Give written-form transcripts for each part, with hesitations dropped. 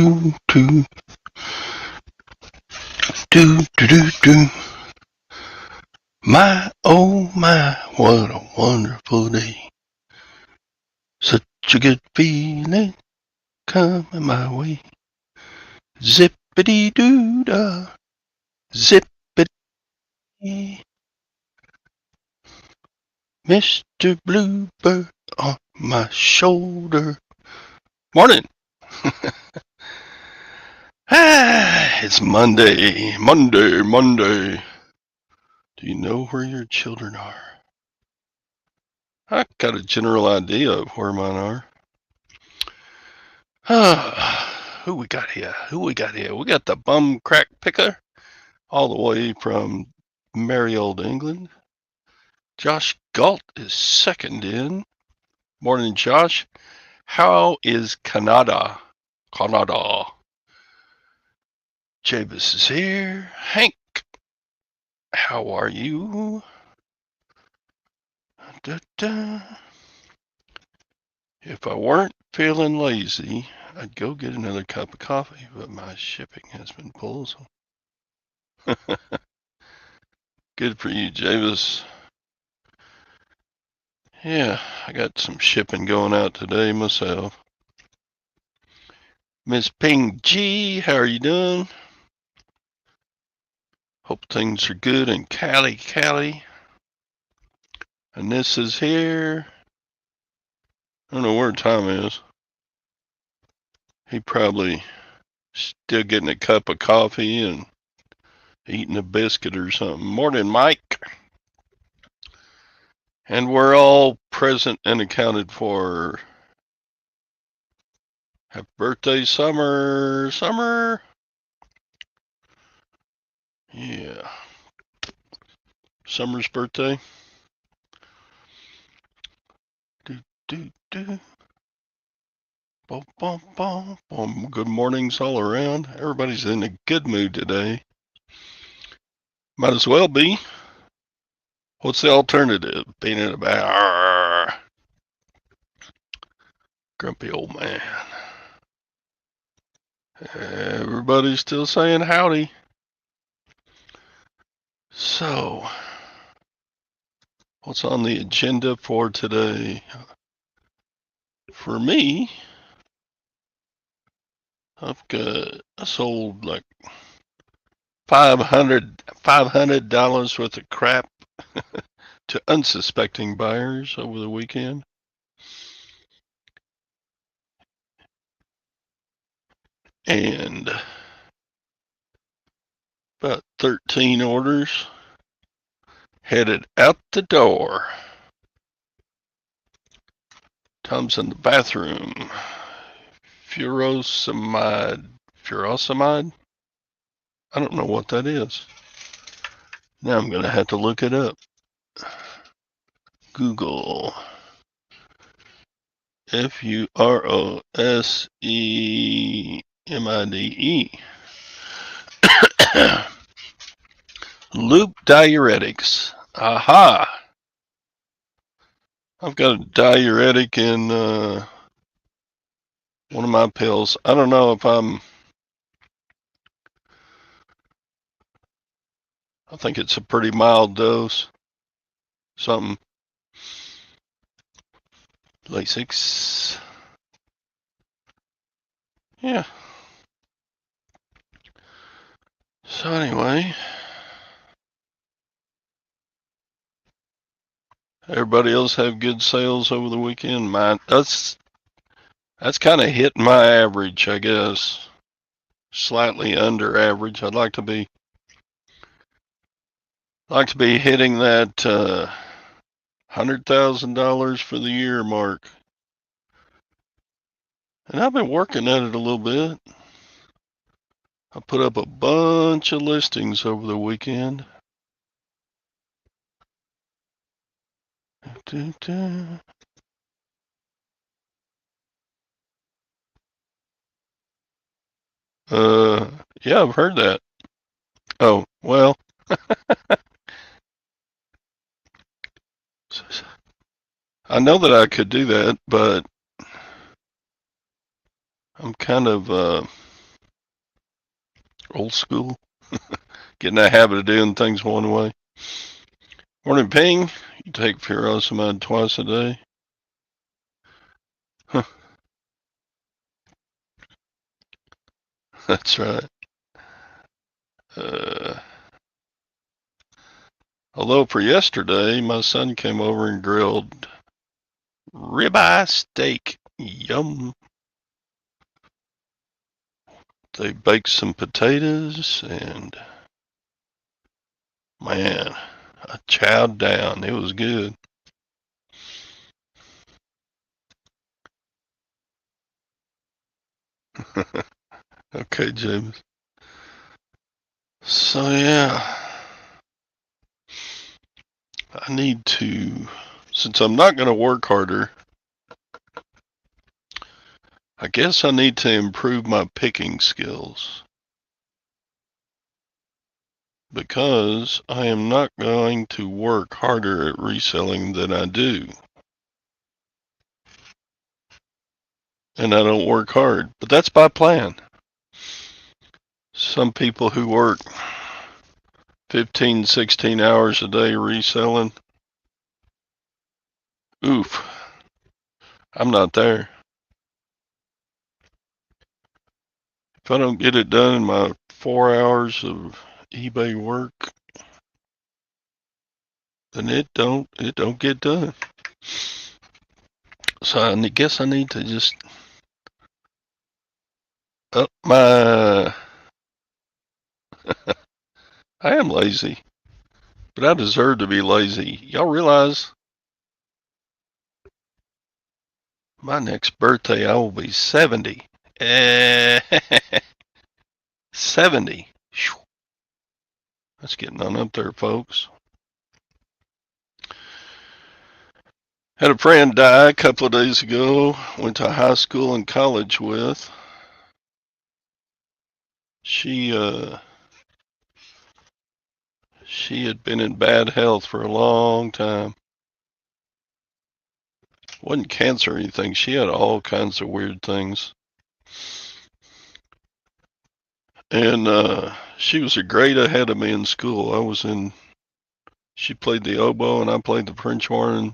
do, do, do, do, do, do. My, oh my, what a wonderful day. Such a good feeling coming my way. Zippity-doo-dah, zippity. Mr. Bluebird on my shoulder. Morning. It's Monday, Monday. Do you know where your children are? I got a general idea of where mine are. Who we got here? We got the bum crack picker all the way from merry old England. Josh Galt is second in. Morning, Josh. How is Canada? Javis is here. Hank, how are you? Da-da. If I weren't feeling lazy, I'd go get another cup of coffee, but my shipping has been pulled. So. Good for you, Javis. Yeah, I got some shipping going out today myself. Miss Ping G, how are you doing? Hope things are good in Cali. And this is here. I don't know where Tom is. He probably still getting a cup of coffee and eating a biscuit or something. Morning, Mike. And we're all present and accounted for. Happy birthday, Summer. Yeah. Summer's birthday. Do. Boom, boom, boom, boom. Good mornings all around. Everybody's in a good mood today. Might as well be. What's the alternative? Being in a bad grumpy old man. Everybody's still saying howdy. So, what's on the agenda for today? For me, I sold like $500 worth of crap to unsuspecting buyers over the weekend. And about 13 orders headed out the door. Tom's in the bathroom. Furosemide. I don't know what that is. Now I'm going to have to look it up. Google. Furosemide. Loop diuretics. Aha. I've got a diuretic in one of my pills. I don't know if I think it's a pretty mild dose. Something. Lasix. Yeah. So anyway, everybody else have good sales over the weekend. That's kind of hitting my average, I guess. Slightly under average. I'd like to be hitting that $100,000 for the year mark. And I've been working at it a little bit. I put up a bunch of listings over the weekend. Yeah, I've heard that. Oh, well. I know that I could do that, but I'm kind of Old school. Getting that habit of doing things one way. Morning, Ping. You take furosemide twice a day. Huh. That's right. Although for yesterday, my son came over and grilled ribeye steak. Yum. They baked some potatoes and, man, I chowed down. It was good. Okay, James. So, yeah, I need to, since I'm not going to work harder, I guess I need to improve my picking skills. Because I am not going to work harder at reselling than I do. And I don't work hard, but that's by plan. Some people who work 15, 16 hours a day reselling, oof, I'm not there. If I don't get it done in my 4 hours of eBay work, then it don't get done. So I guess I need to just up my, I am lazy, but I deserve to be lazy. Y'all realize my next birthday I will be 70. 70. That's getting on up there, folks. Had a friend die a couple of days ago. Went to high school and college with. She had been in bad health for a long time. Wasn't cancer or anything. She had all kinds of weird things. And she was a grade ahead of me in school. She played the oboe and I played the French horn.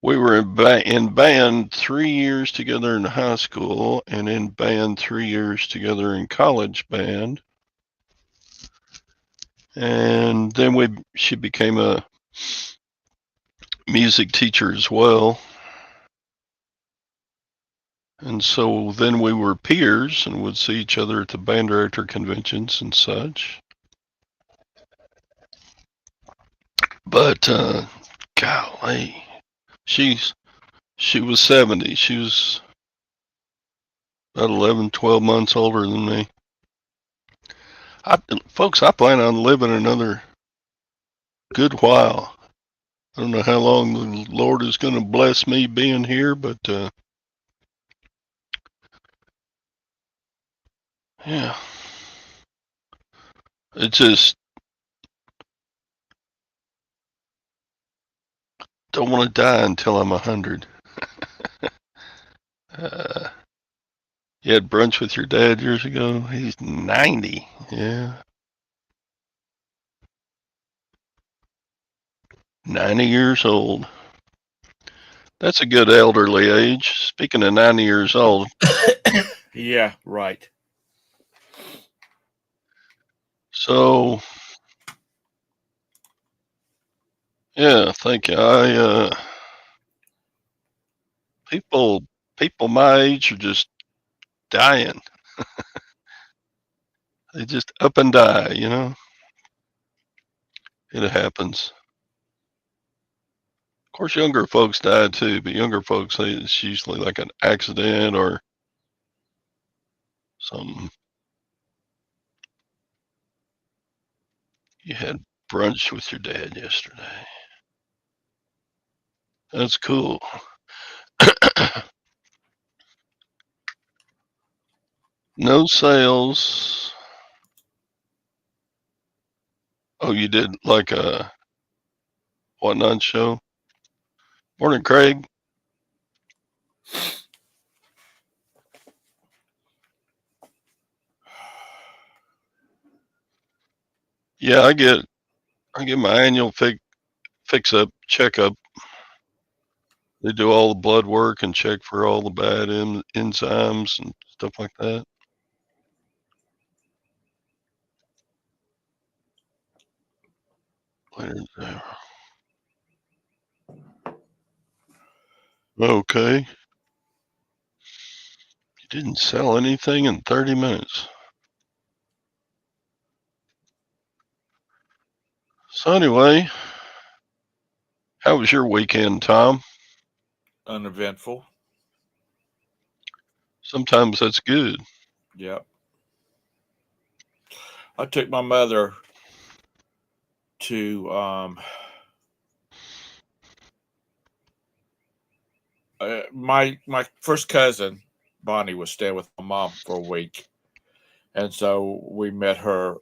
We were in band 3 years together in high school and in band 3 years together in college band. And then she became a music teacher as well. And so then we were peers and would see each other at the band director conventions and such. But golly, she was 70. She was about 11, 12 months older than me. Folks, I plan on living another good while. I don't know how long the Lord is going to bless me being here, but yeah, it just don't want to die until I'm 100. You had brunch with your dad years ago. He's 90. Yeah, 90 years old. That's a good elderly age. Speaking of 90 years old. Yeah, right. So, yeah, thank you. People my age are just dying. They just up and die, you know? It happens. Of course, younger folks die too, but younger folks, it's usually like an accident or something. You had brunch with your dad yesterday. That's cool. No sales. Oh, you did like a whatnot show? Morning, Craig. Yeah, I get my annual fix up checkup. They do all the blood work and check for all the bad enzymes and stuff like that. Later there. Okay. You didn't sell anything in 30 minutes. So anyway, how was your weekend, Tom? Uneventful. Sometimes that's good. Yep. I took my mother to my first cousin Bonnie was staying with my mom for a week, and so we met her.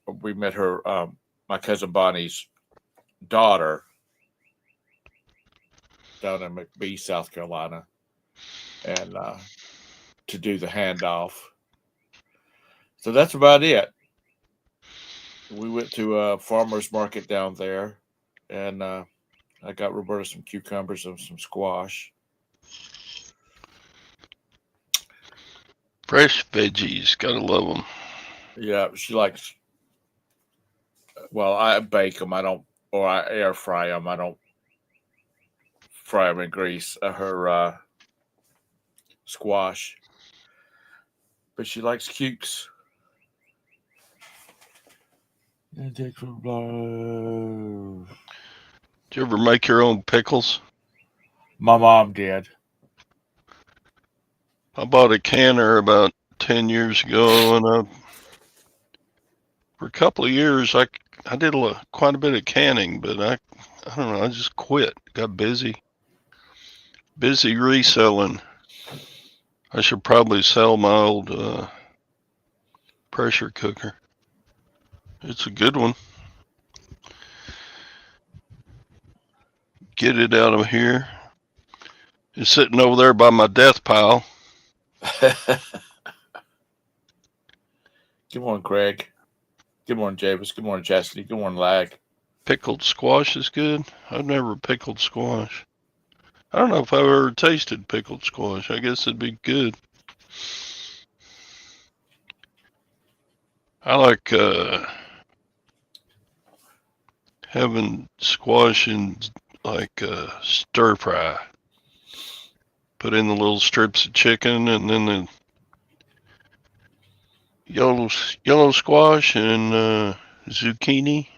My cousin Bonnie's daughter down in McBee, South Carolina, and to do the handoff. So that's about it. We went to a farmer's market down there, and I got Roberta some cucumbers and some squash. Fresh veggies, gotta love them. Yeah, she likes. Well, I bake them. I don't, or I air fry them. I don't fry them in grease. Her squash, but she likes cukes. And take from Do you ever make your own pickles? My mom did. I bought a canner about 10 years ago, and for a couple of years I did quite a bit of canning, but I don't know, I just quit. Got busy reselling. I should probably sell my old pressure cooker. It's a good one. Get it out of here. It's sitting over there by my death pile. Good morning, Craig. Good morning, Javis. Good morning, Chastity. Good morning, Lag. Pickled squash is good. I've never pickled squash. I don't know if I've ever tasted pickled squash. I guess it'd be good. I like having squash in like stir fry. Put in the little strips of chicken and then the yellow squash and zucchini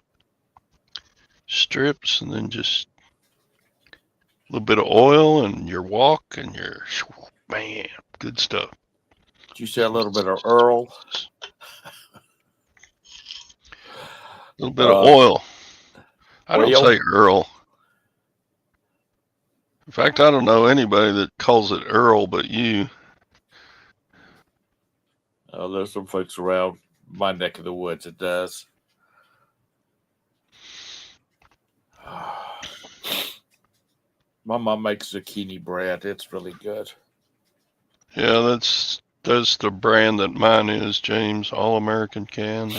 strips, and then just a little bit of oil and your wok and your man, good stuff. Did you say a little bit of Earl? A little bit of oil. I don't Oil? say Earl. In fact, I don't know anybody that calls it Earl but you. There's some folks around my neck of the woods that does. My mom makes zucchini bread. It's really good. Yeah, that's the brand that mine is, James. All American Can.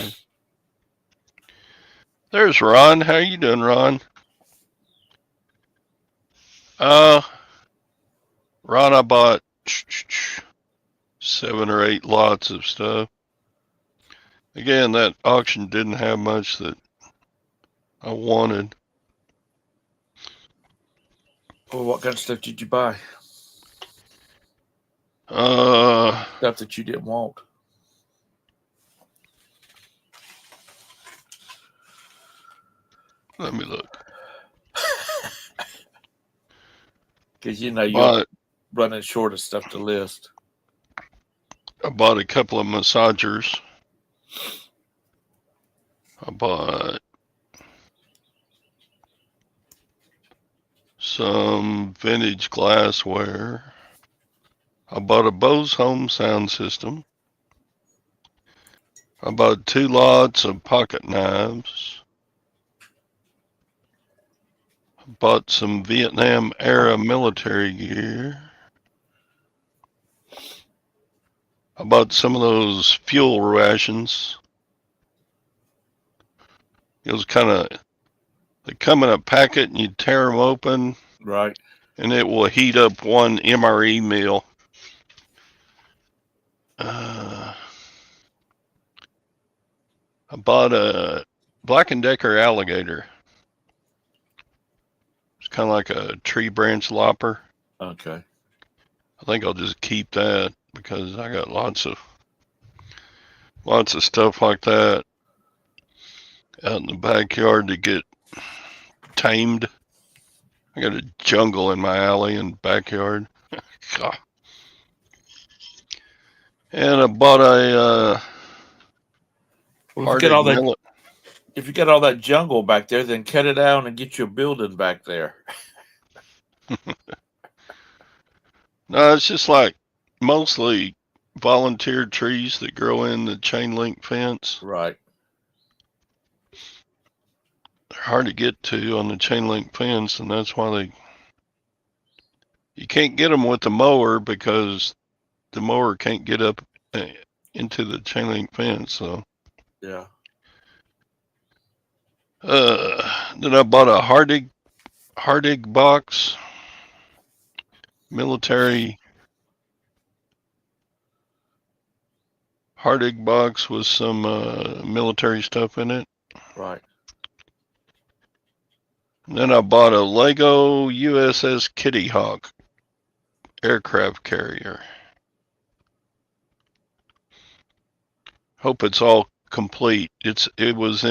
There's Ron. How you doing, Ron? Ron, I bought 7 or 8 lots of stuff. Again, that auction didn't have much that I wanted. Well, what kind of stuff did you buy? Stuff that you didn't want. Let me look. Because you know you're running short of stuff to list. I bought a couple of massagers. I bought some vintage glassware. I bought a Bose home sound system. I bought 2 lots of pocket knives. I bought some Vietnam era military gear. I bought some of those fuel rations. It was kind of, they come in a packet and you tear them open, Right. and it will heat up one MRE meal. I bought a Black & Decker alligator. It's kind of like a tree branch lopper. Okay. I think I'll just keep that because I got lots of stuff like that out in the backyard to get tamed. I got a jungle in my alley and backyard. And I bought a Well, Hardig millet. if you got all that jungle back there, then cut it down and get you a building back there. No, it's just like mostly volunteer trees that grow in the chain link fence. Right. They're hard to get to on the chain link fence, and that's why you can't get them with the mower because the mower can't get up into the chain link fence. So yeah. Then I bought a Hardig box, military Hardig box with some military stuff in it. Right. And then I bought a Lego USS Kitty Hawk aircraft carrier. Hope it's all complete. It was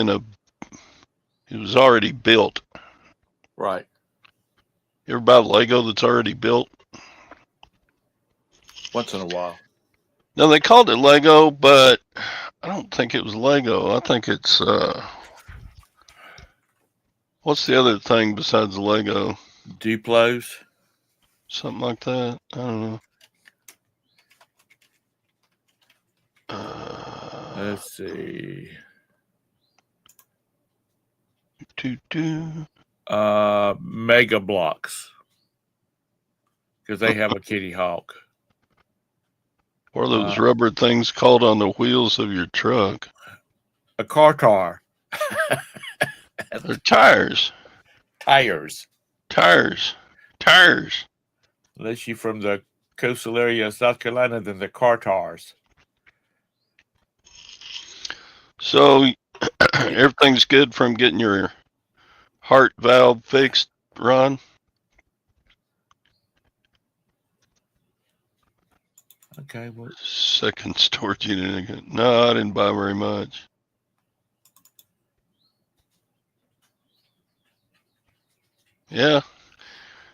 already built. Right. You ever buy Lego that's already built? Once in a while. No, they called it Lego, but I don't think it was Lego. I think it's what's the other thing besides Lego? Duplos. Something like that. I don't know. Let's see. Mega Blocks. Because they have a Kitty Hawk. What are those rubber things called on the wheels of your truck? A car tar. They're tires. Tires. Unless you're from the coastal area of South Carolina, then the car tars. So everything's good from getting your heart valve fixed, Ron? Okay. Well, second storage unit. No, I didn't buy very much. Yeah.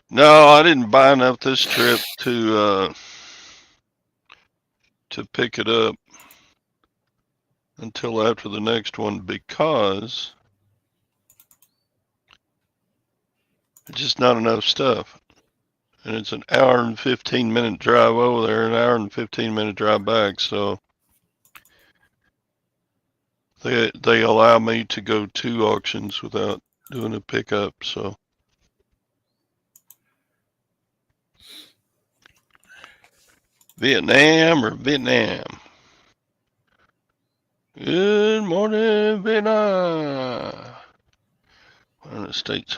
No, I didn't buy enough this trip to pick it up until after the next one because it's just not enough stuff. And it's an hour and 15-minute drive over there, an hour and 15-minute drive back. So they allow me to go 2 auctions without doing a pickup. So Vietnam or Vietnam? Good morning, Vietnam. What are the states?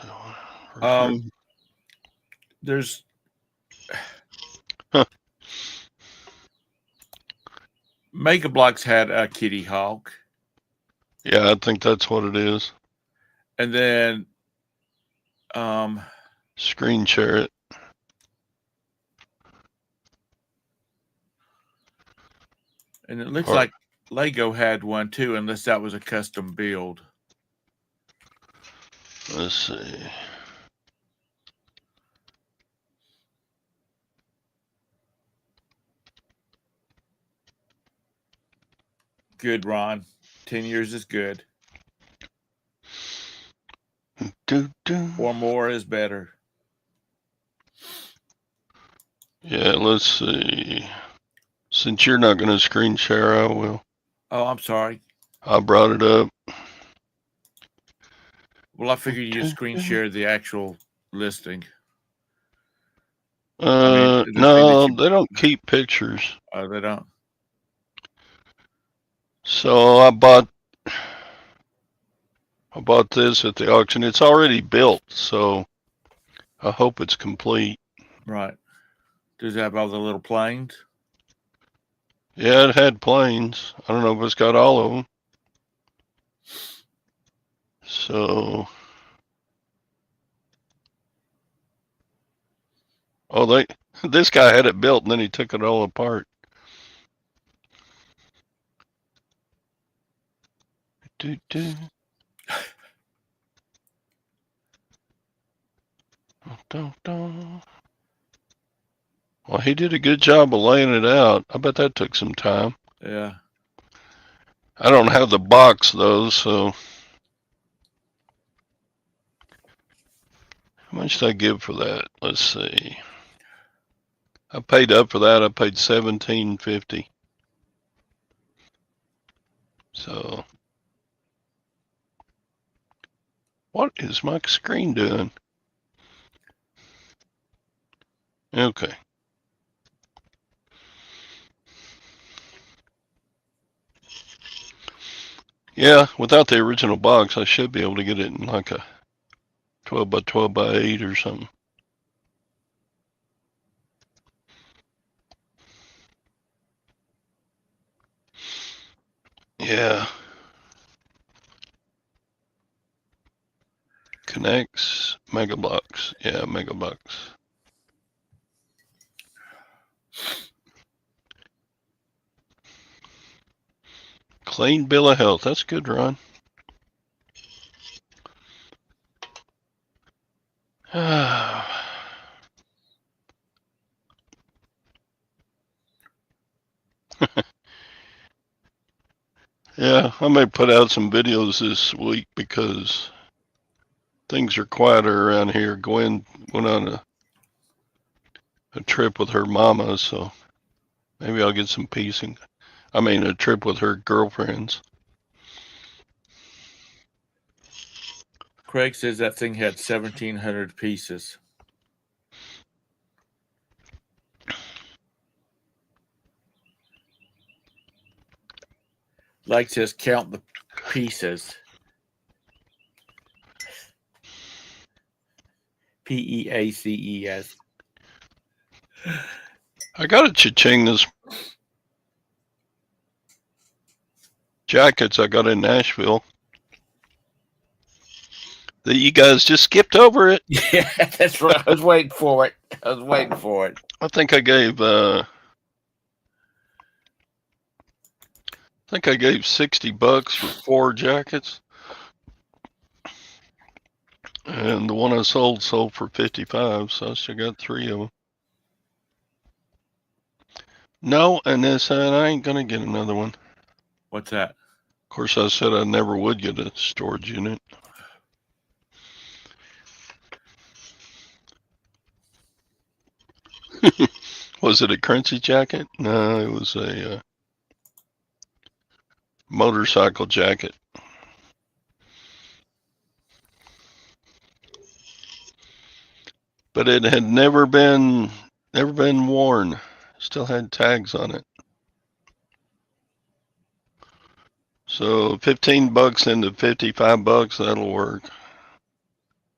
There's Mega Blocks had a Kitty Hawk. Yeah, I think that's what it is. And then screen share it. And it looks like Lego had one too, unless that was a custom build. Let's see. Good, Ron. 10 years is good. Or more is better. Yeah, let's see. Since you're not going to screen share, I will. Oh, I'm sorry. I brought it up. Well, I figured you screen share the actual listing. No, they don't keep pictures. Oh, they don't? So I bought, I bought this at the auction. It's already built, so I hope it's complete. Right. Does it have all the little planes? Yeah, it had planes. I don't know if it's got all of them. So, oh, this guy had it built and then he took it all apart. Do, do. Dun, dun. Well, he did a good job of laying it out. I bet that took some time. Yeah. I don't have the box though, so how much did I give for that? Let's see. I paid up for that. I paid $17.50. So, what is my screen doing? Okay. Yeah, without the original box, I should be able to get it in like a 12 by 12 by 8 or something. Yeah. Connects, Megabox. Yeah, Megabox. Clean bill of health. That's good, Ron. Yeah, I may put out some videos this week because things are quieter around here. Gwen went on a trip with her mama, so maybe I'll get some piecing. I mean, a trip with her girlfriends. Craig says that thing had 1,700 pieces. Like says count the pieces. Peaces. I got a cha-ching this jackets I got in Nashville. That you guys just skipped over it. Yeah, that's right. I was waiting for it. I think I gave 60 bucks for 4 jackets. And the one I sold for 55, so I still got 3 of them. No, and I ain't gonna get another one. What's that? Of course, I said I never would get a storage unit. Was it a Crunchy jacket? No, it was a motorcycle jacket. But it had never been worn. Still had tags on it. So 15 bucks into 55 bucks, that'll work.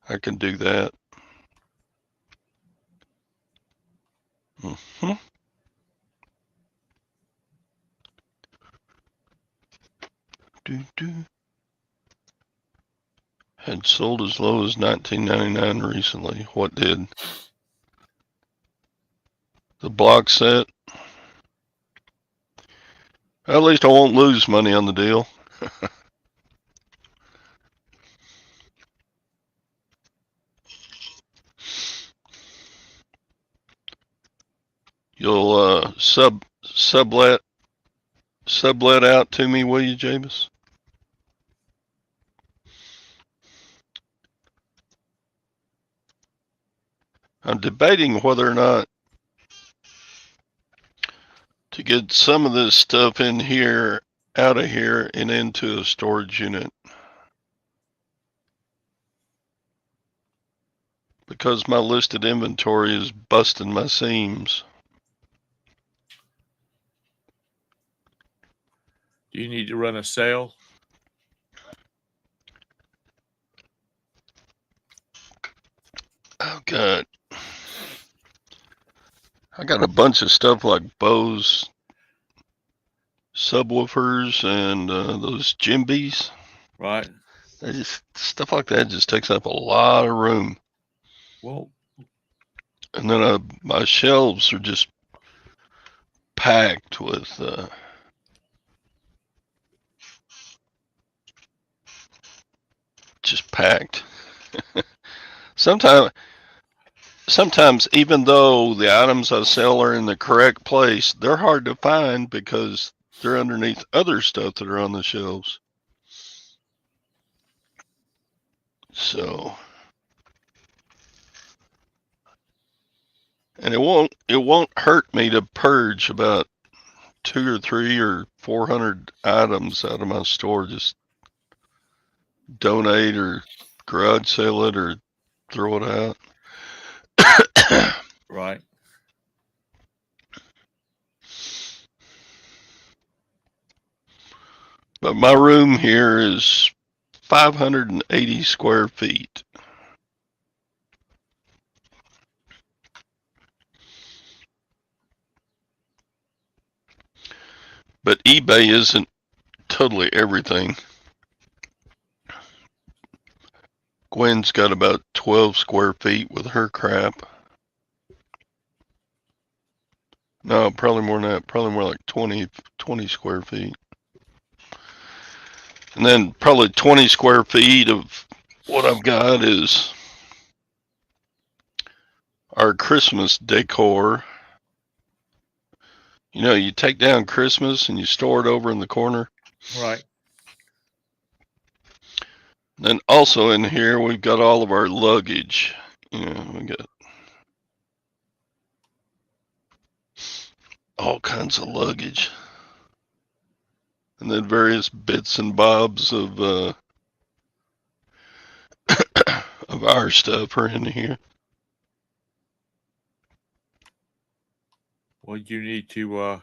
I can do that. Mm-hmm. Had sold as low as $19.99 recently. What did? The block set? At least I won't lose money on the deal. You'll sublet out to me, will you, Jabus? I'm debating whether or not to get some of this stuff in here, out of here, and into a storage unit. Because my listed inventory is busting my seams. Do you need to run a sale? got a bunch of stuff like Bose subwoofers and those Jimbies. Right. They just stuff like that just takes up a lot of room. Well, And then my shelves are just packed with just packed. Sometimes even though the items I sell are in the correct place, they're hard to find because they're underneath other stuff that are on the shelves. So, and it won't hurt me to purge about 2 or 3 or 400 items out of my store. Just donate or garage sale it or throw it out. right. But my room here is 580 square feet. But eBay isn't totally everything. Gwen's got about 12 square feet with her crap. No, probably more than that. Probably more like 20 square feet. And then probably 20 square feet of what I've got is our Christmas decor. You know, you take down Christmas and you store it over in the corner. Right. Then also in here, we've got all of our luggage. You know, we got all kinds of luggage. And then various bits and bobs of of our stuff are in here. Well, you need to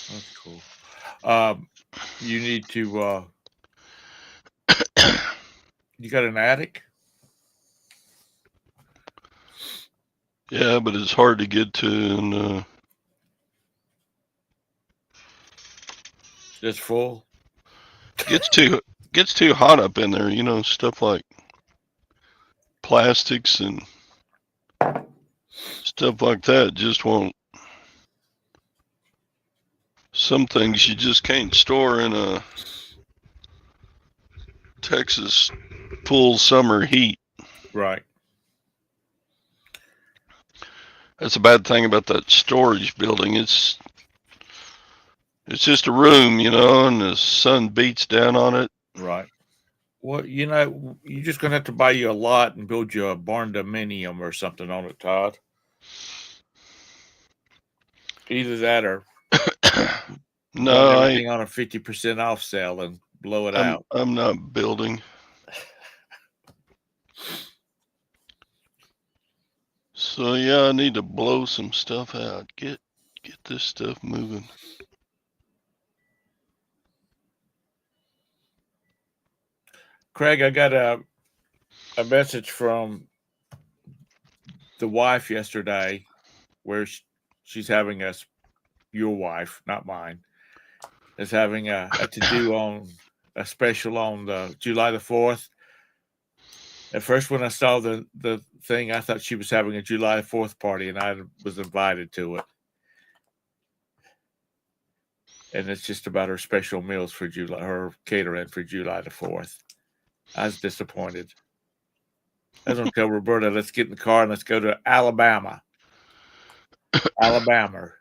that's cool. You need to you got an attic? Yeah, but it's hard to get to, and It's full. gets too hot up in there. You know, stuff like plastics and stuff like that just won't. Some things you just can't store in a Texas full summer heat. Right. That's a bad thing about that storage building. It's just a room, you know, and the sun beats down on it. Right. Well, you know, you're just gonna have to buy you a lot and build you a barn dominium or something on it, Todd. Either that or buy No, everything on a 50% off sale and blow it out. I'm not building. So yeah, I need to blow some stuff out. Get this stuff moving. Craig, I got a message from the wife yesterday where she's having your wife, not mine, is having a to-do on a special on the July the 4th. At first, when I saw the thing, I thought she was having a July 4th party, and I was invited to it. And it's just about her special meals for July, her catering for July the 4th. I was disappointed. I was going to tell Roberta, let's get in the car and let's go to Alabama. Alabama.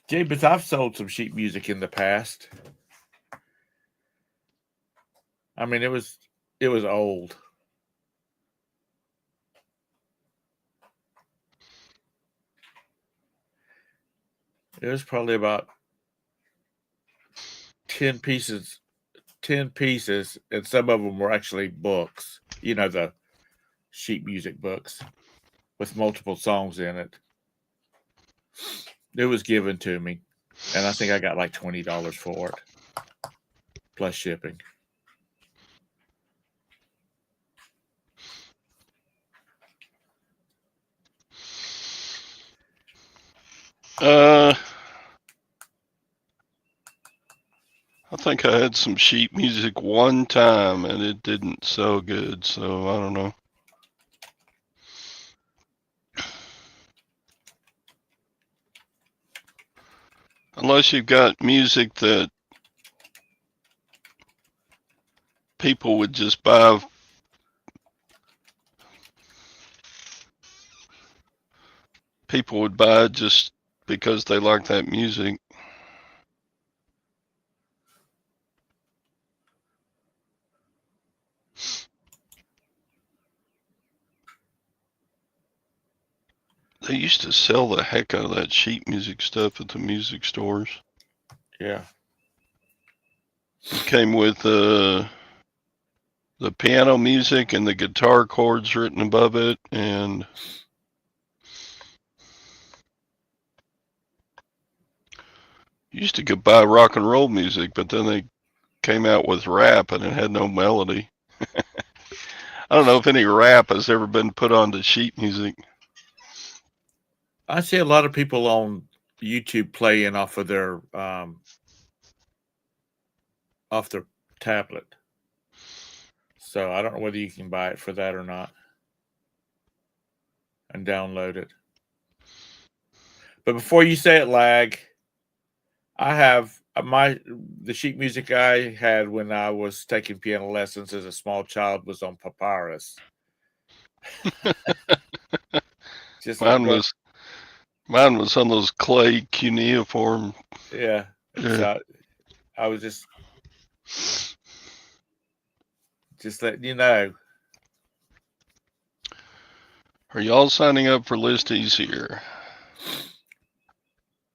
James, I've sold some sheet music in the past. I mean, it was old. It was probably about 10 pieces, 10 pieces, and some of them were actually books. You know, the sheet music books with multiple songs in it. It was given to me, and I think I got like $20 for it, plus shipping. I think I had some sheet music one time and it didn't sell good, so I don't know. Unless you've got music that people would just buy. People would buy just because they like that music. They used to sell the heck out of that sheet music stuff at the music stores. Yeah. It came with the piano music and the guitar chords written above it, and you used to go buy rock and roll music, but then they came out with rap and it had no melody. I don't know if any rap has ever been put onto sheet music. I see a lot of people on YouTube playing off their tablet. So I don't know whether you can buy it for that or not and download it. But before you say it, Lag, I have the sheet music I had when I was taking piano lessons as a small child was on papyrus. Just Mine was on those clay cuneiform. Yeah. So I was just letting you know. Are y'all signing up for listies here?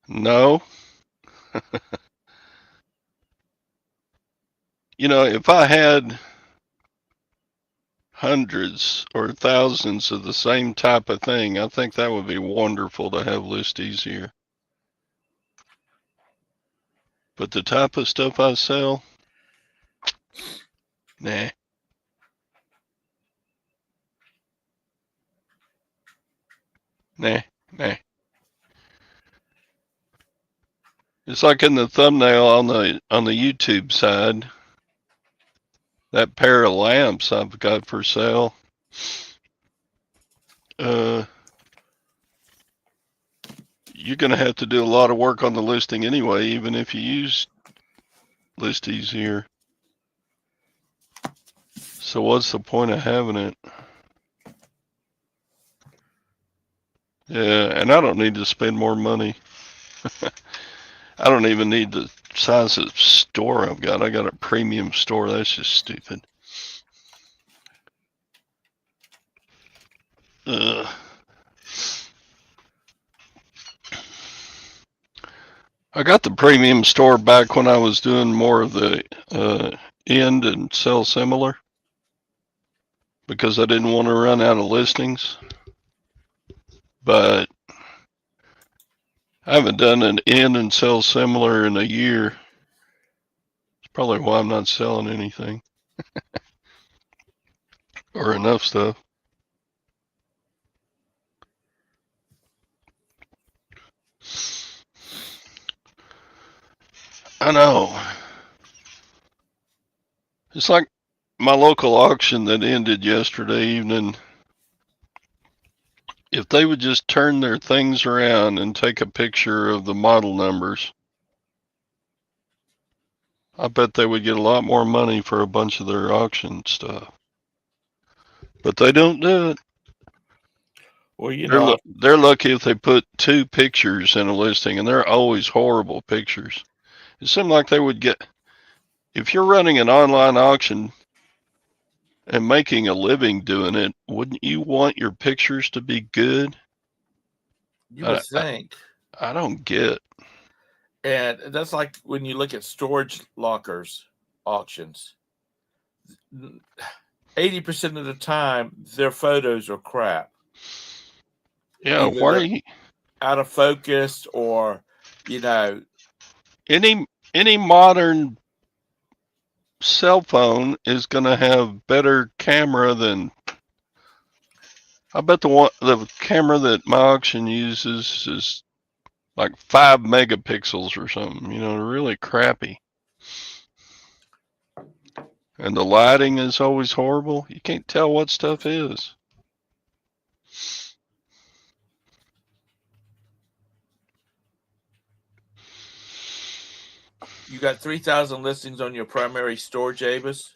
No. You know, if I had hundreds or thousands of the same type of thing, I think that would be wonderful to have listies here. But the type of stuff I sell, nah. Nah. It's like in the thumbnail on the YouTube side. That pair of lamps I've got for sale. You're gonna have to do a lot of work on the listing anyway, even if you use listies here. So what's the point of having it? Yeah, and I don't need to spend more money. I don't even need the size of store I've got. I got a premium store. That's just stupid. I got the premium store back when I was doing more of the end and sell similar because I didn't want to run out of listings. But I haven't done an end and sell similar in a year. It's probably why I'm not selling anything or enough stuff. I know. It's like my local auction that ended yesterday evening. If they would just turn their things around and take a picture of the model numbers, I bet they would get a lot more money for a bunch of their auction stuff. But they don't do it. Well, you know, they're lucky if they put 2 pictures in a listing, and they're always horrible pictures. It seemed like they would get, if you're running an online auction and making a living doing it, wouldn't you want your pictures to be good? You would think. I don't get. And that's like when you look at storage lockers auctions, 80% of the time their photos are crap. Yeah, Either why are they're you, out of focus or, you know, any modern cell phone is going to have better camera than, I bet the camera that my auction uses is like 5 megapixels or something, really crappy. And the lighting is always horrible. You can't tell what stuff is. you got 3,000 listings on your primary store, Jabus.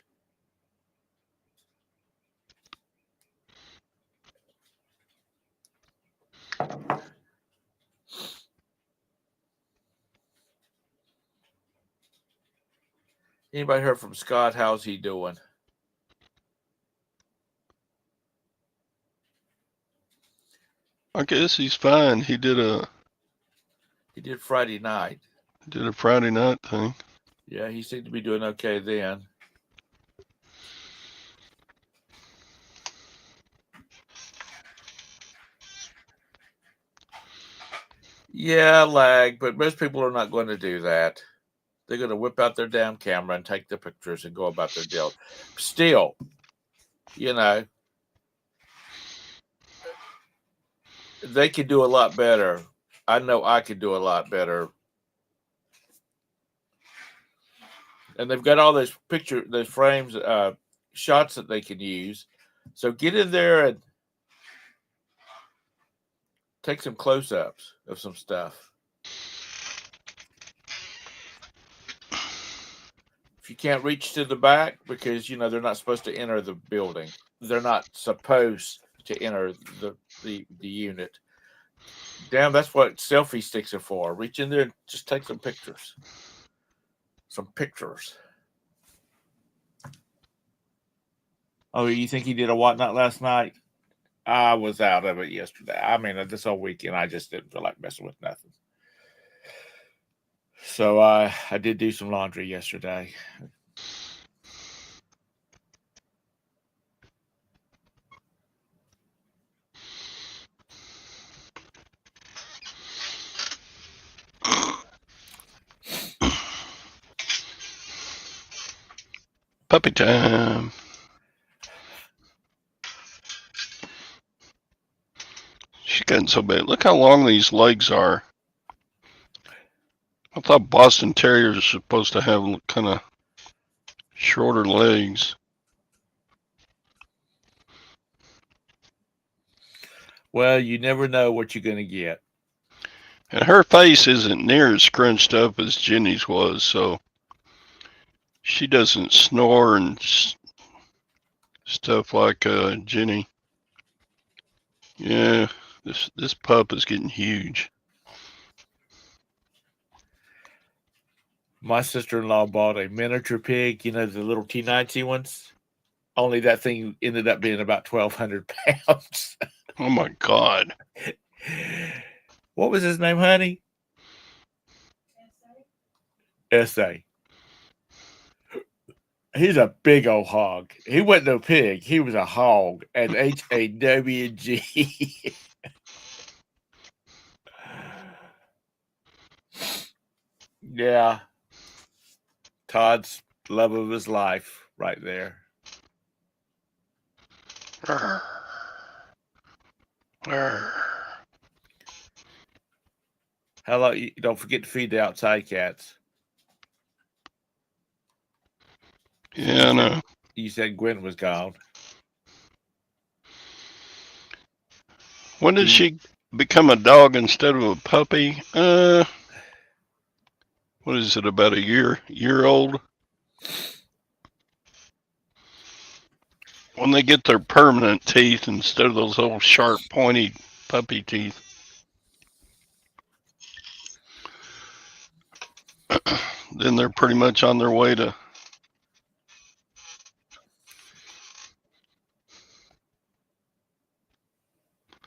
Anybody heard from Scott? How's he doing? I guess he's fine. He did Friday night. a Friday night thing. Yeah, he seemed to be doing okay then. Yeah, lag, but most people are not going to do that. They're going to whip out their damn camera and take the pictures and go about their deal. Still, they could do a lot better. I know I could do a lot better. And they've got all those frames, shots that they can use. So get in there and take some close-ups of some stuff. If you can't reach to the back, because they're not supposed to enter the building, they're not supposed to enter the unit. Damn, that's what selfie sticks are for. Reach in there and just take some pictures. Oh, you think he did a whatnot last night? I was out of it yesterday. I mean, this whole weekend, I just didn't feel like messing with nothing. So I did do some laundry yesterday. Puppy time. She's getting so bad. Look how long these legs are. I thought Boston Terriers are supposed to have kind of shorter legs. Well, you never know what you're going to get. And her face isn't near as scrunched up as Jenny's was, so she doesn't snore and stuff like Jenny. Yeah, this pup is getting huge. My sister-in-law bought a miniature pig, the little T90 ones. Only that thing ended up being about 1,200 pounds. Oh my God. What was his name, honey? S.A. He's a big old hog. He wasn't no pig. He was a hog. And HAWG. Yeah. Todd's love of his life right there. How about you don't forget to feed the outside cats? Yeah, I know. You said Gwen was gone. When did she become a dog instead of a puppy? What is it, about a year old? When they get their permanent teeth instead of those old sharp, pointy puppy teeth. Then they're pretty much on their way to.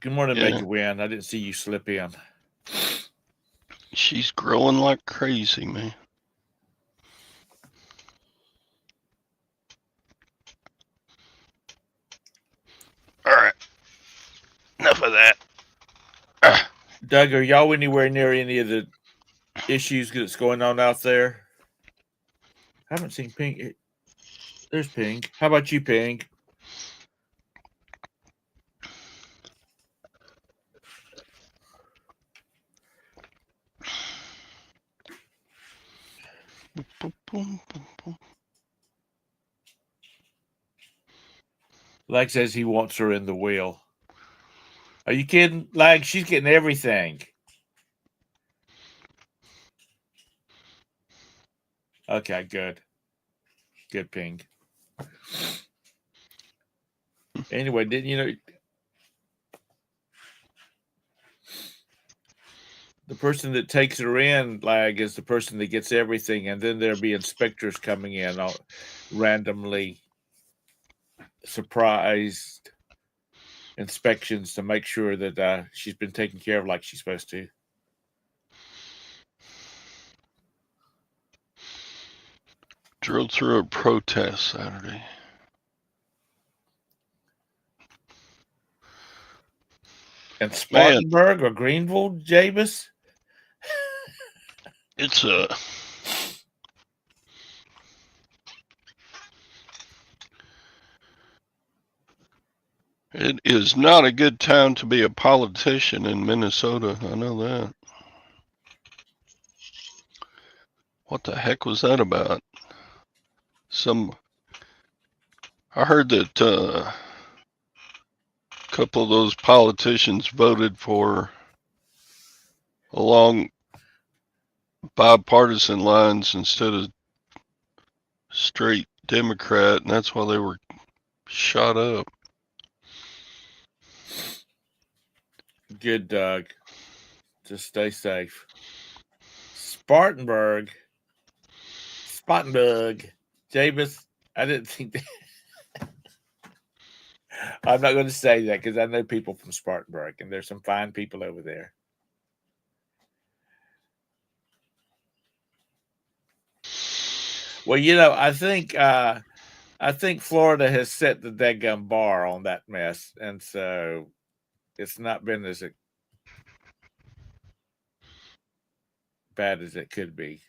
Good morning, Major Wynn. I didn't see you slip in. She's growing like crazy, man. of that. Doug, are y'all anywhere near any of the issues that's going on out there? I haven't seen Pink. There's Pink. How about you, Pink? Lag says he wants her in the wheel. Are you kidding? Lag, she's getting everything. Okay, good. Good, Pink. Anyway, didn't you know the person that takes her in, Lag, is the person that gets everything, and then there'll be inspectors coming in randomly, surprised inspections to make sure that she's been taken care of like she's supposed to. Drove through a protest Saturday. And Spartanburg or Greenville, Jabus? It's it is not a good time to be a politician in Minnesota. I know that. What the heck was that about? I heard that a couple of those politicians voted for along bipartisan lines instead of straight Democrat, and that's why they were shot up. Good, Doug. Just stay safe. Spartanburg. Jabus. I didn't think that. I'm not going to say that because I know people from Spartanburg, and there's some fine people over there. Well, I think Florida has set the daggum bar on that mess, and so it's not been as bad as it could be.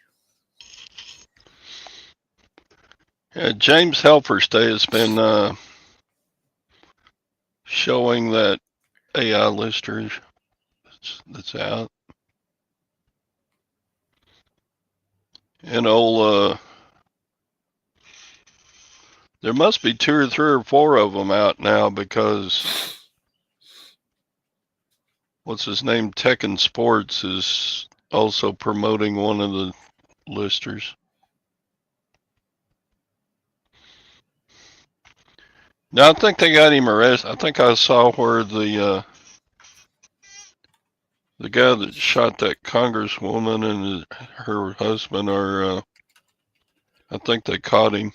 Yeah, James Helferstay has been showing that AI lister that's out. And there must be 2 or 3 or 4 of them out now because what's his name, Tekken Sports is also promoting one of the listers. Now I think they got him arrested. I think I saw where the guy that shot that congresswoman and her husband are. I think they caught him.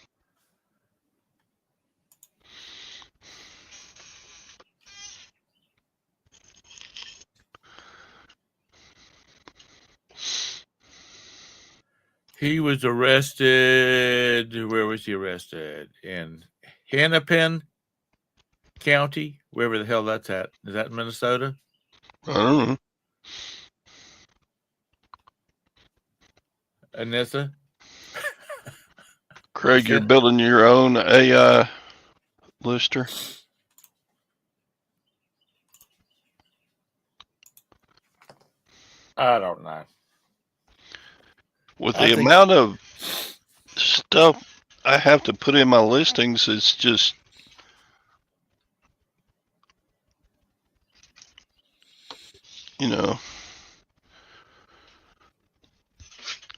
He was arrested. Where was he arrested? In Hennepin County, wherever the hell that's at. Is that in Minnesota? I don't know. Anissa? Craig, you're building your own AI lister? I don't know. With the amount of stuff I have to put in my listings, it's just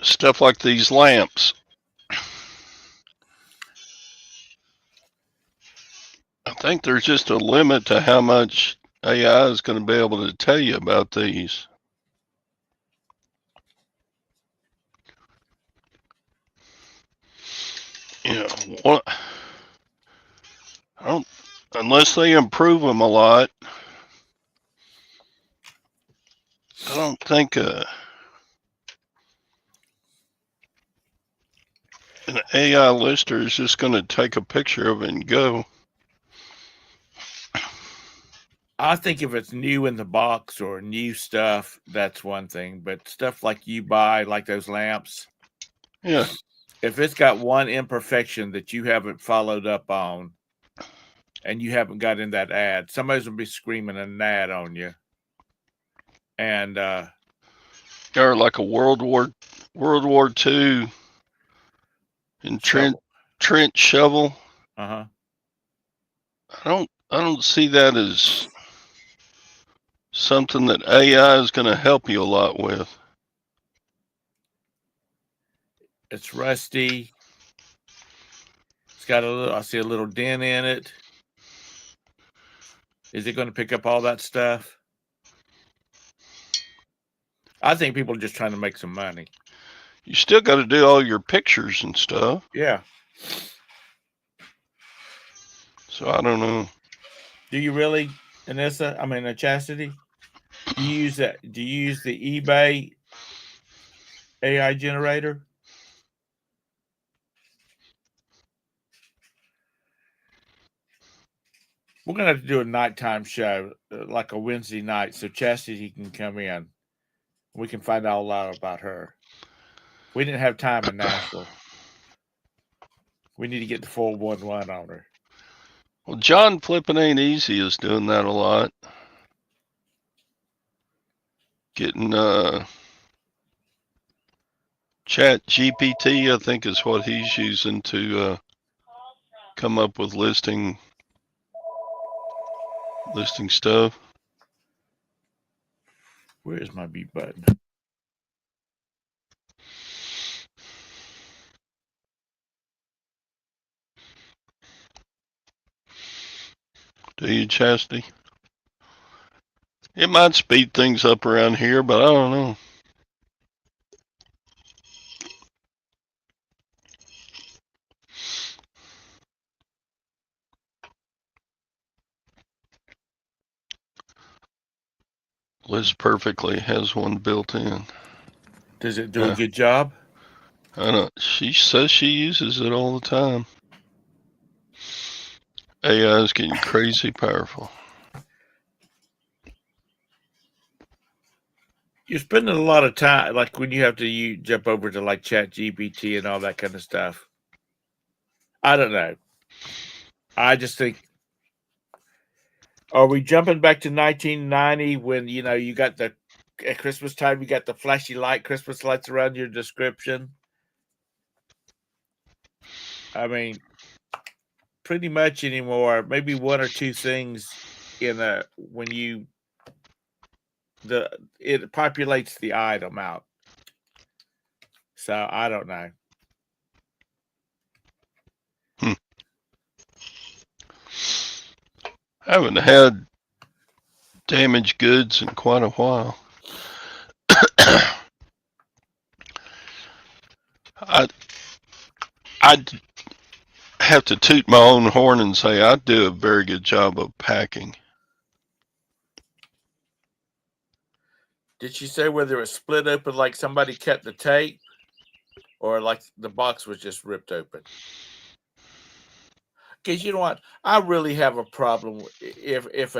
stuff like these lamps. I think there's just a limit to how much AI is going to be able to tell you about these. What? Unless they improve them a lot, I don't think an AI lister is just going to take a picture of it and go. I think if it's new in the box or new stuff, that's one thing. But stuff like you buy, like those lamps, Yeah. if it's got one imperfection that you haven't followed up on and you haven't got in that ad, somebody's gonna be screaming an ad on you. And Or like a World War II and shovel. trench shovel. Uh-huh. I don't see that as something that AI is going to help you a lot with. It's rusty. It's got I see a little dent in it. Is it going to pick up all that stuff? I think people are just trying to make some money. You still got to do all your pictures and stuff. Yeah. So I don't know. Do you really, Anissa? I mean, Chastity? Do you use that? Do you use the eBay AI generator? We're gonna have to do a nighttime show, like a Wednesday night, so Chastity can come in. We can find out a lot about her. We didn't have time in Nashville. We need to get the 411 on her. Well, John Flippin' Ain't Easy is doing that a lot. Getting Chat GPT, I think, is what he's using to come up with listing stuff. Where is my mute button? Do you, Chastity? It might speed things up around here, but I don't know. List Perfectly has one built in. Does it do a good job? I don't. She says she uses it all the time. AI is getting crazy powerful. You're spending a lot of time, like when you have to jump over to like Chat GPT and all that kind of stuff. I don't know. I just think, are we jumping back to 1990 when you got at Christmas time you got the flashy Christmas lights around your description? I mean, pretty much anymore. Maybe one or two things when it populates the item out. So I don't know. I haven't had damaged goods in quite a while. I have to toot my own horn and say I do a very good job of packing. Did she say whether it was split open like somebody cut the tape, or like the box was just ripped open? Because you know what, I really have a problem if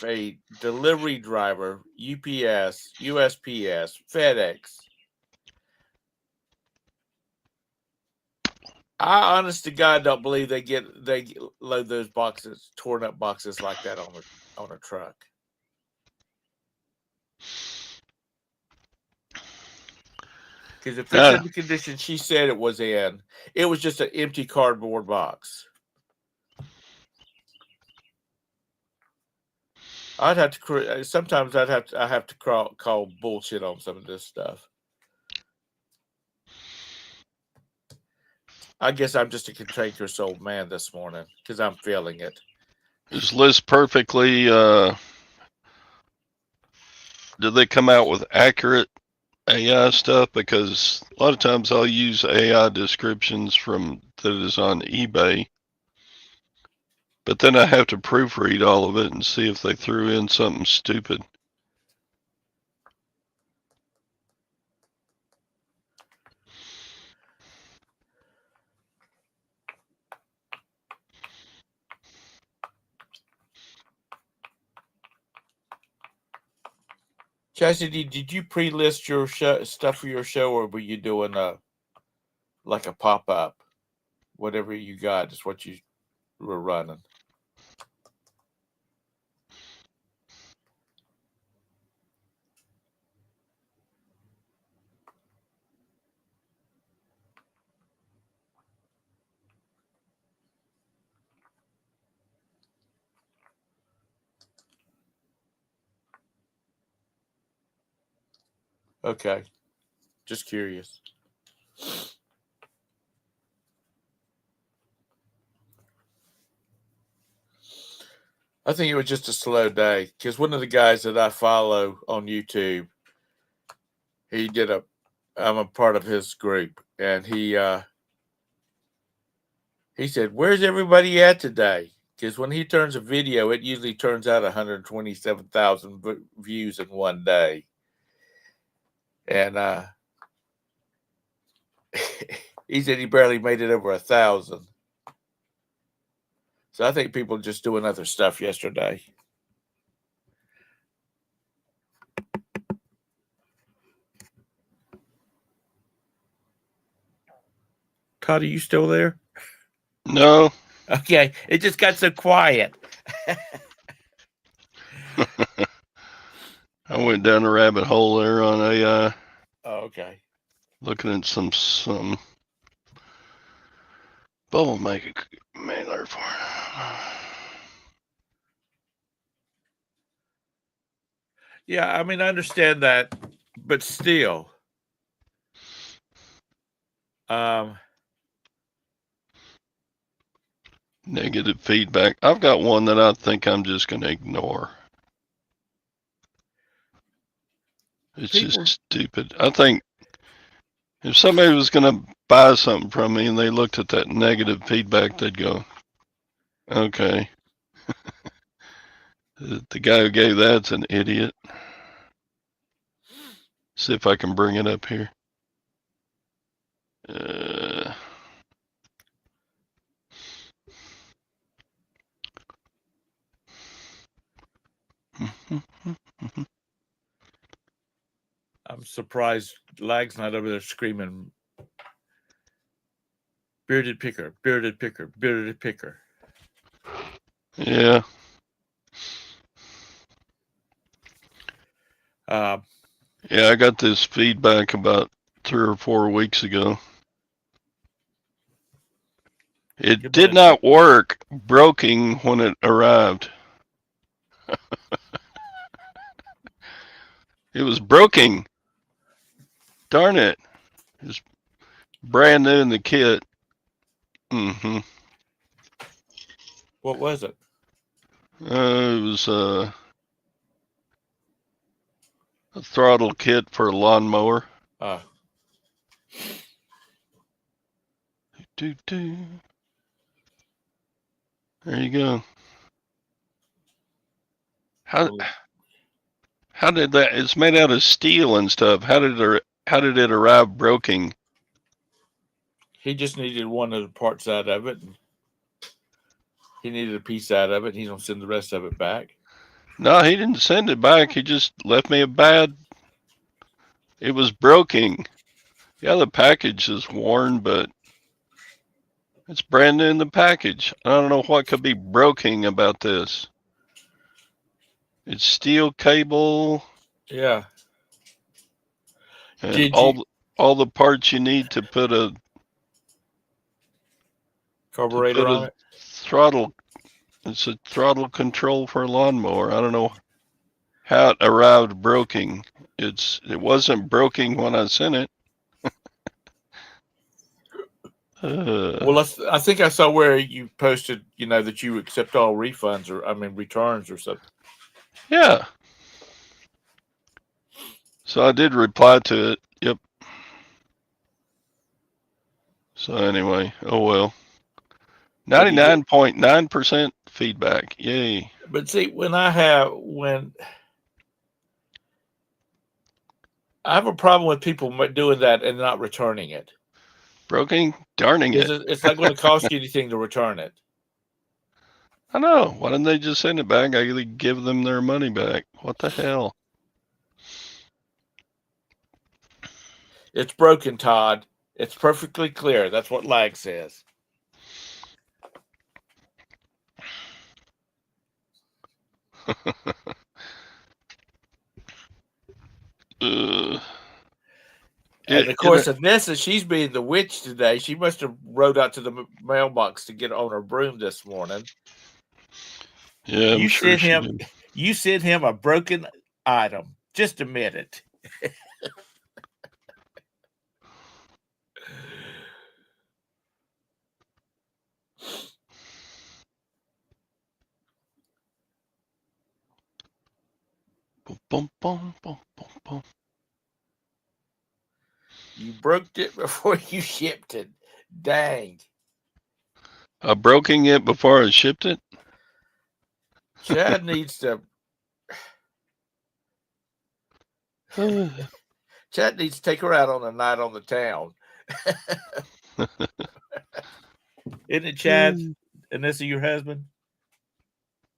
a delivery driver, UPS, USPS, FedEx, I honest to God don't believe they load those boxes, torn up boxes like that on a truck. Because if it's in the condition she said it was in, it was just an empty cardboard box. Sometimes I have to call bullshit on some of this stuff. I guess I'm just a cantankerous old man this morning because I'm feeling it. Is List Perfectly? Do they come out with accurate AI stuff? Because a lot of times I'll use AI descriptions that is on eBay, but then I have to proofread all of it and see if they threw in something stupid. Chastity, did you pre-list your stuff for your show, or were you doing like a pop-up? Whatever you got is what you were running. Okay, just curious. I think it was just a slow day because one of the guys that I follow on YouTube, he did a. I'm a part of his group, and he said, "Where's everybody at today?" Because when he turns a video, it usually turns out 127,000 views in one day, and he said he barely made it over 1,000. So I think people just doing other stuff yesterday. Todd, are you still there? No. Okay, it just got so quiet. I went down a rabbit hole there on AI. Oh, okay. Looking at some bubble maker mailer for it. Yeah, I mean, I understand that, but still, Negative feedback. I've got one that I think I'm just going to ignore. It's just stupid. I think if somebody was going to buy something from me and they looked at that negative feedback, they'd go, okay. The guy who gave that's an idiot. See if I can bring it up here. I'm surprised Lag's not over there screaming, bearded picker, bearded picker, bearded picker. Yeah. Yeah, I got this feedback about 3 or 4 weeks ago. It did not work, broken when it arrived. It was broken. Darn it. It was brand new in the kit. Mm-hmm. What was it? It was a throttle kit for a lawnmower. There you go. How did that? It's made out of steel and stuff. How did it arrive broken? He just needed one of the parts out of it. And he needed a piece out of it. And he's gonna send the rest of it back. No, he didn't send it back. He just left me a bad. It was broken. Yeah, the package is worn, but it's brand new in the package. I don't know what could be broken about this. It's steel cable. Yeah. And all the parts you need to put a carburetor on it. Throttle. It's a throttle control for a lawnmower. I don't know how it arrived broken. It wasn't broken when I sent it. Well, I think I saw where you posted, that you accept all refunds returns or something. Yeah. So I did reply to it. Yep. So anyway, oh well. 99.9% feedback. Yay. But see, when I have a problem with people doing that and not returning it. Broken? Darning it. It's not going to cost you anything to return it. I know. Why didn't they just send it back? I could give them their money back. What the hell? It's broken, Todd. It's perfectly clear. That's what lag says. And of course, Anissa, she's being the witch today. She must have rode out to the mailbox to get on her broom this morning. Yeah, I'm sure she did. You sent him a broken item. Just admit it. Boom, boom, boom, boom, boom, boom. You broke it before you shipped it. Dang. I broken it before I shipped it? Chad needs to Chad needs to take her out on a night on the town. Isn't it, Chad? And this is your husband?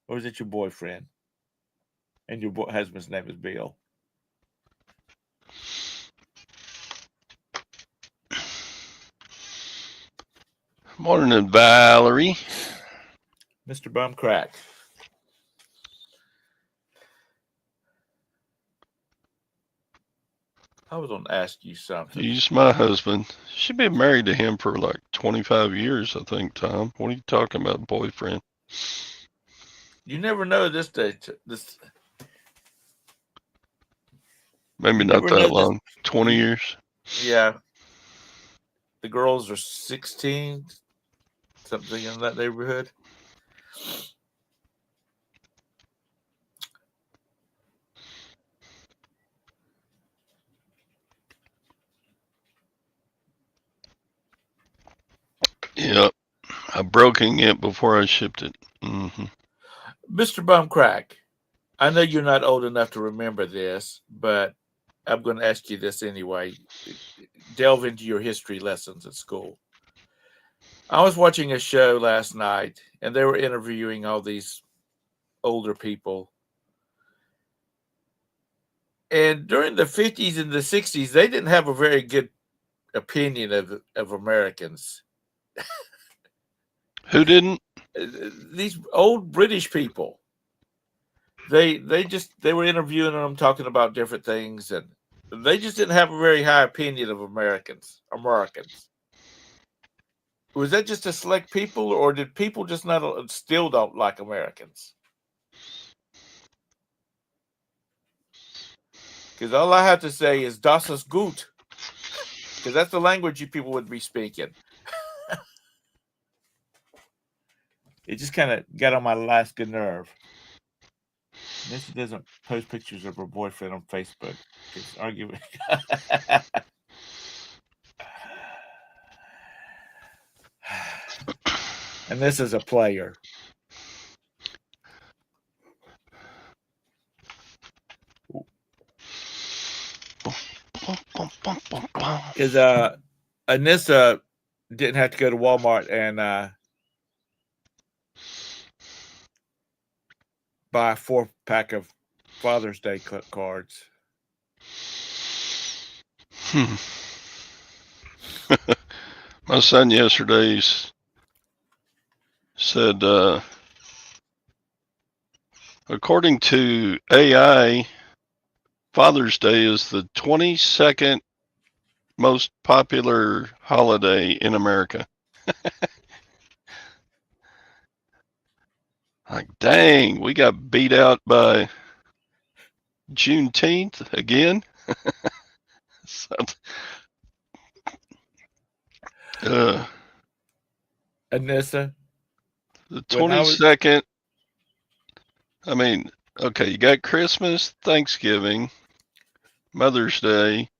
Or is it your boyfriend? And your husband's name is Bill. Morning, Valerie. Mr. Bumcrack. I was going to ask you something. He's my husband. She's been married to him for like 25 years, I think, Tom. What are you talking about, boyfriend? You never know this day. Maybe not that long. 20 years. Yeah. The girls are 16, something in that neighborhood. Yep. I broken it before I shipped it. Mm-hmm. Mr. Bumcrack, I know you're not old enough to remember this, but I'm going to ask you this anyway. Delve into your history lessons at school. I was watching a show last night, and they were interviewing all these older people. And during the 50s and the 60s, they didn't have a very good opinion of Americans. Who didn't? These old British people. They were interviewing them, talking about different things, and they just didn't have a very high opinion of Americans. Was that just a select people, or did people just still don't like Americans? Because all I have to say is "Das ist gut," because that's the language you people would be speaking. It just kind of got on my last good nerve. Nissa doesn't post pictures of her boyfriend on Facebook. It's arguing. And this is a player. Because Anissa didn't have to go to Walmart and buy a 4-pack of Father's Day cards. My son yesterday said, according to AI, Father's Day is the 22nd most popular holiday in America. Like, dang, we got beat out by Juneteenth again. Anissa, the 22nd. I mean, okay, you got Christmas, Thanksgiving, Mother's Day,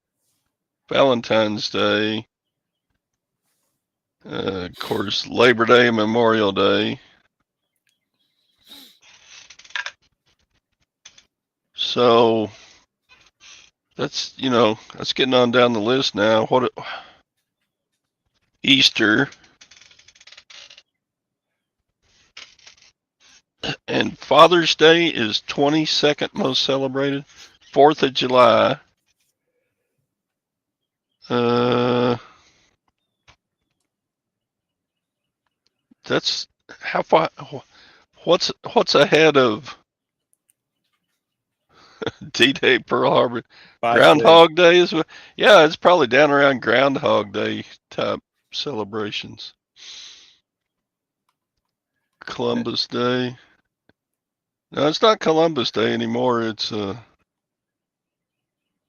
Valentine's Day, of course, Labor Day, Memorial Day. So that's getting on down the list now. Easter and Father's Day is 22nd most celebrated. 4th of July, That's how far. What's ahead of D-Day, Pearl Harbor? 5-6. Groundhog Day is. Yeah, it's probably down around Groundhog Day type celebrations. Columbus Day. No, it's not Columbus Day anymore. It's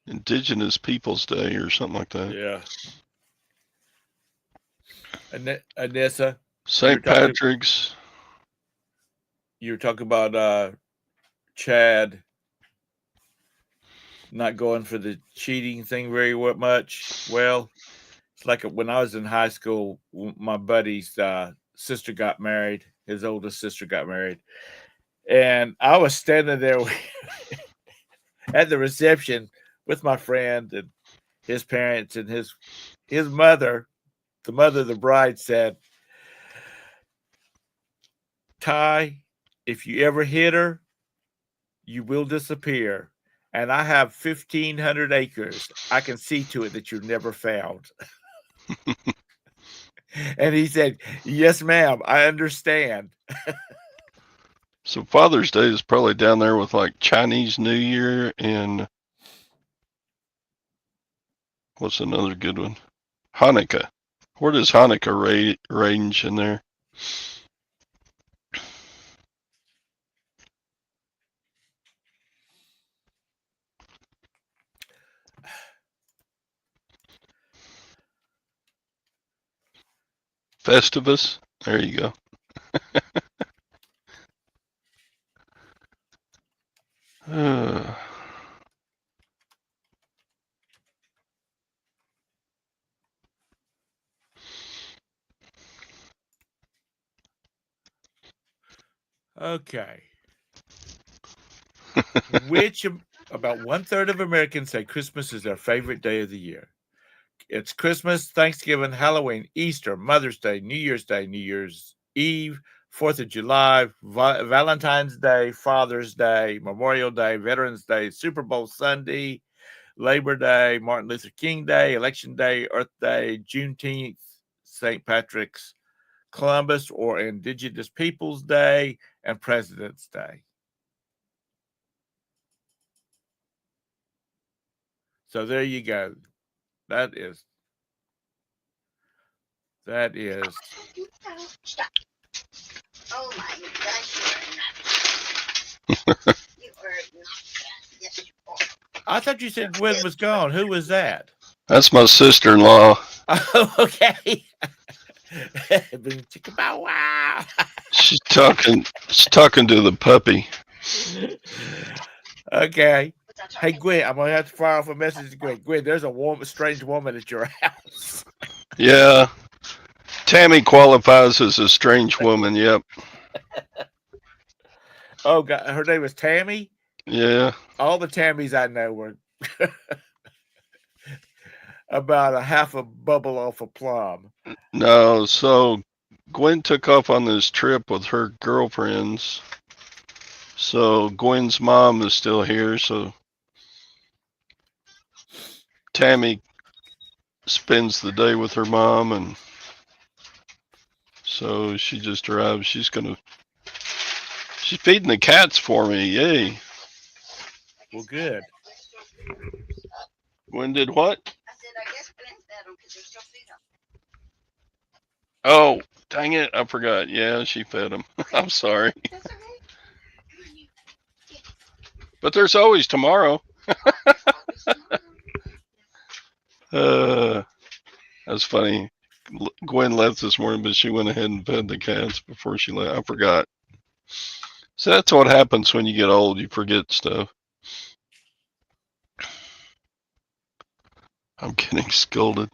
Indigenous Peoples Day or something like that. Yeah. Anissa, you were St. talking. Patrick's. You were talking about Chad not going for the cheating thing very much. Well, it's like when I was in high school, my buddy's sister got married. His oldest sister got married, and I was standing there at the reception with my friend and his parents and his mother. The mother of the bride said, "Ty, if you ever hit her, you will disappear. And I have 1,500 acres. I can see to it that you're never found." And he said, "Yes, ma'am, I understand." So Father's Day is probably down there with like Chinese New Year and what's another good one? Hanukkah. Where does Hanukkah range in there? Festivus. There you go. uh, Okay. Which about 1/3 of Americans say Christmas is their favorite day of the year. It's Christmas, Thanksgiving, Halloween, Easter, Mother's Day, New Year's Eve, 4th of July, Valentine's Day, Father's Day, Memorial Day, Veterans Day, Super Bowl Sunday, Labor Day, Martin Luther King Day, Election Day, Earth Day, Juneteenth, St. Patrick's, Columbus or Indigenous Peoples Day, and President's Day. So there you go. That is. Oh my gosh, you are not. You are not. Yes, you are. I thought you said Gwen was gone. Who was that? that's my sister-in-law. Oh, okay. Boom, chicka, bow, wow. She's talking to the puppy. Okay. Hey, Gwen, I'm gonna have to fire off a message to Gwen. Gwen, there's a strange woman at your house. Yeah. Tammy qualifies as a strange woman. Yep. Oh God, her name was Tammy. Yeah. All the Tammys I know were about a half a bubble off a plum. No. So Gwen took off on this trip with her girlfriends. So Gwen's mom is still here. So Tammy spends the day with her mom, and so she just arrived. She's feeding the cats for me. Yay. Well, good. Gwen did what? I said, I guess Gwen fed them because they're still feeding them. Oh, dang it. I forgot. Yeah, she fed them. I'm sorry. That's okay. But there's always tomorrow. That's funny. Gwen left this morning, but she went ahead and fed the cats before she left. I forgot. So that's what happens when you get old. You forget stuff. I'm getting scolded.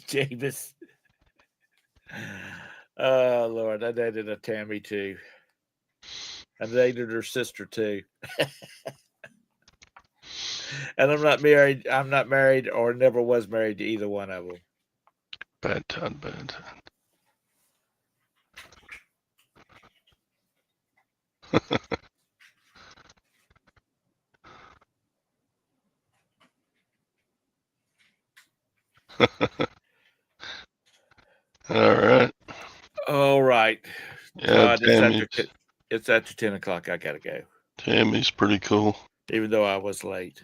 James. Oh Lord, I dated a Tammy too. I dated her sister too. And I'm not married. I'm not married or never was married to either one of them. Bad time, bad time. All right. All right. Yeah, Todd, Tammy's it's after 10 o'clock. I gotta go. Tammy's pretty cool. Even though I was late.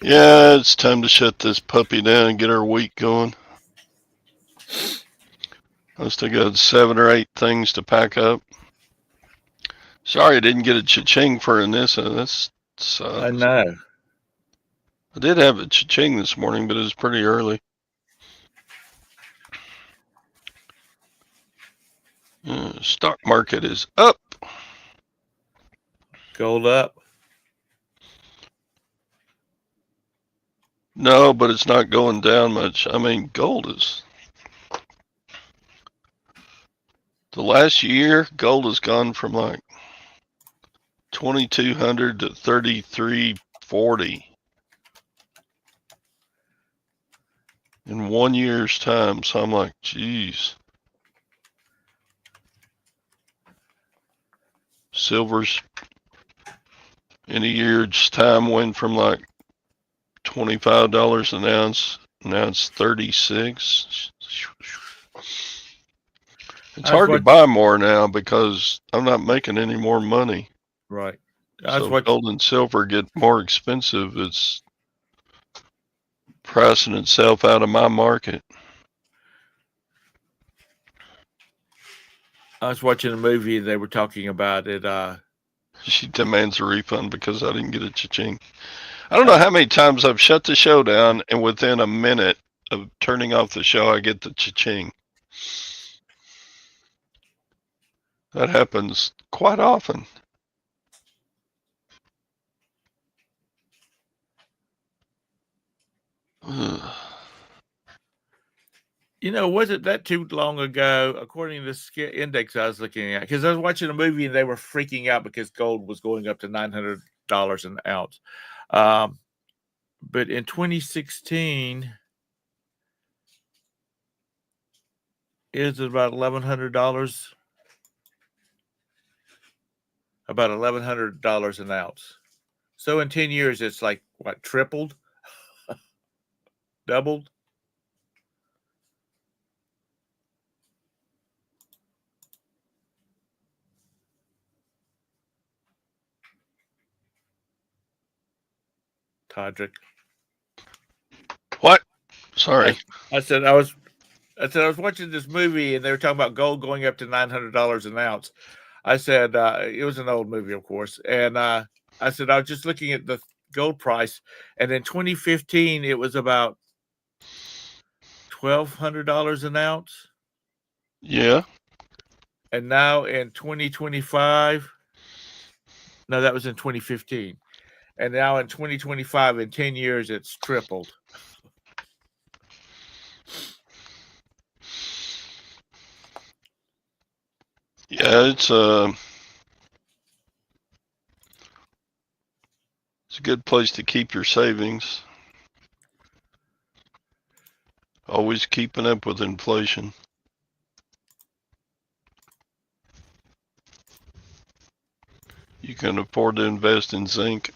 Yeah, it's time to shut this puppy down and get our week going. I still got 7 or 8 things to pack up. Sorry I didn't get a cha-ching for Anissa. That sucks. I know. I did have a cha-ching this morning, but it was pretty early. Stock market is up. Gold up. No, but it's not going down much. I mean, gold is. The last year, gold has gone from like 2,200 to 3,340 in 1 year's time. So I'm like, geez. Silver's in a year's time went from like $25 an ounce. Now it's 36. It's hard to buy more now because I'm not making any more money. Right. So gold and silver get more expensive. It's pricing itself out of my market. I was watching a movie and they were talking about it. She demands a refund because I didn't get a cha-ching. I don't know how many times I've shut the show down and within a minute of turning off the show, I get the cha-ching. That happens quite often. You know, wasn't that too long ago, according to this index I was looking at? Because I was watching a movie and they were freaking out because gold was going up to $900 an ounce. But in 2016, is about $1,100. About $1,100 an ounce. So in 10 years, it's like what, tripled, doubled. Todrick. What? Sorry. I said I was watching this movie and they were talking about gold going up to $900 an ounce. I said it was an old movie, of course, and I said I was just looking at the gold price, and in 2015 it was about $1,200 an ounce. Yeah. And now in 2025, no, that was in 2015, and now in 2025, in 10 years, it's tripled. Yeah, it's a good place to keep your savings. Always keeping up with inflation. You can afford to invest in zinc.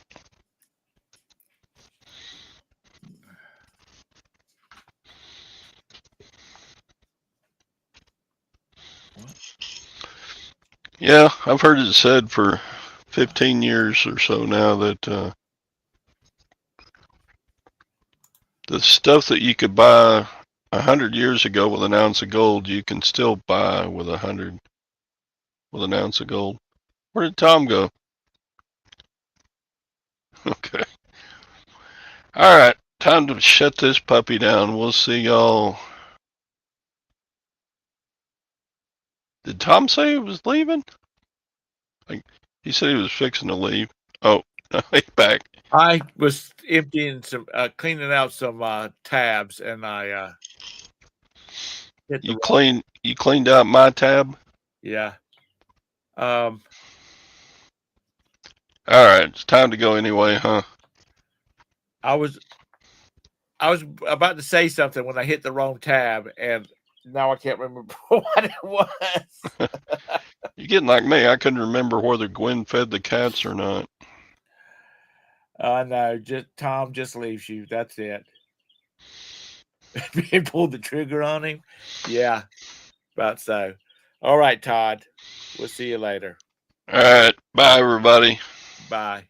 Yeah, I've heard it said for 15 years or so now that the stuff that you could buy 100 years ago with an ounce of gold, you can still buy with an ounce of gold. Where did Tom go? Okay. All right, time to shut this puppy down. We'll see y'all. Did Tom say he was leaving? He said he was fixing to leave. Oh, no, he's back. I was emptying some, cleaning out some tabs, and I You cleaned out my tab? Yeah. All right, it's time to go anyway, huh? I was about to say something when I hit the wrong tab, and now I can't remember what it was. You're getting like me. I couldn't remember whether Gwen fed the cats or not. No, just Tom just leaves you. That's it. He pulled the trigger on him. Yeah, about so. All right, Todd. We'll see you later. All right. Bye, everybody. Bye.